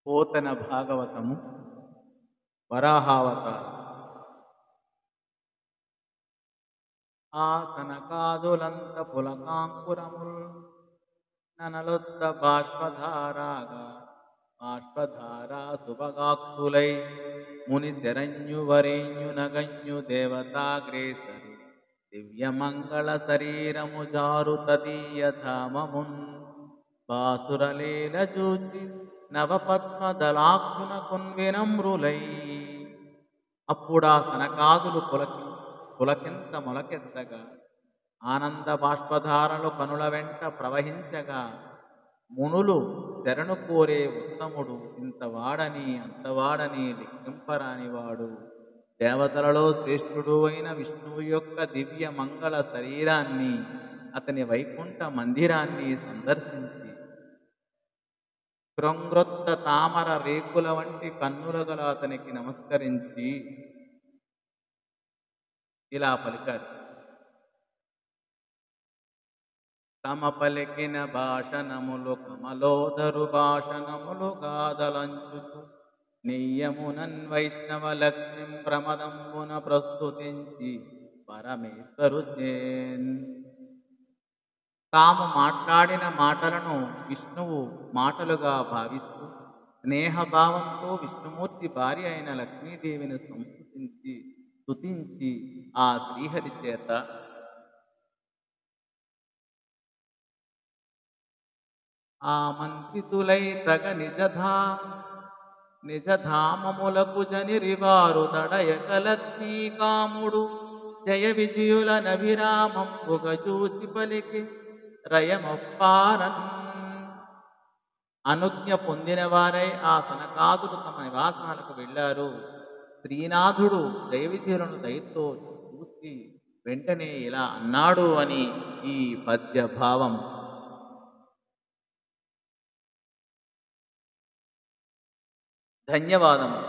పోతన భాగవతము వరాహావతారం. ఆసనకాదులంత పులకాంకురముల్ ననలొద్ద బాష్పధారాగా బాష్పధారా సుభగాక్షులై ముని శరణ్యు నగన్యు దేవతాగ్రేసరి దివ్యమంగళ శరీరము జారు తదీయ ధామమున్ బాసురలీల చూచి నవపద్మదళాక్షున కున్వినమ్రులై. అప్పుడా సనకాదులు పులకింత మొలకెత్తగా ఆనంద బాష్పధారలు కనుల వెంట ప్రవహించగా మునులు శరణు కోరే ఉత్తముడు ఇంతవాడని అంతవాడని లెక్కింపరానివాడు దేవతలలో శ్రేష్ఠుడు అయిన విష్ణువు యొక్క దివ్య మంగళ శరీరాన్ని అతని వైకుంఠ మందిరాన్ని సందర్శించి క్రొంగ్రొత్త తామర రేకుల వంటి కన్నుల గల అతనికి నమస్కరించి ఇలా పలికారు. తమ పలికిన భాషణములు కమలోదరు భాషణములు గాదలంచుచు నెయ్యమునన్ వైష్ణవ లక్ష్మిం ప్రమదంబున ప్రస్తుతించి పరమేశ్వరు తాము మాట్లాడిన మాటలను విష్ణువు మాటలుగా భావిస్తూ స్నేహభావంతో విష్ణుమూర్తి భార్య అయిన లక్ష్మీదేవిని స్తుతించి ఆ శ్రీహరి చేత ఆమంత్రితులై తగ నిజధామములకు జనిరివారు దడయక లక్ష్మీకాముడు జయ విజయుల నభిరామంబుగ చూచి పలికి రయమొప్పారన్. అనుజ్ఞ పొందిన వారై ఆ సనకాదులు తమ నివాసాలకు వెళ్ళారు. శ్రీనాథుడు జయ విజయులను దయతో చూసి వెంటనే ఇలా అన్నాడు అని ఈ పద్యభావం. ధన్యవాదము.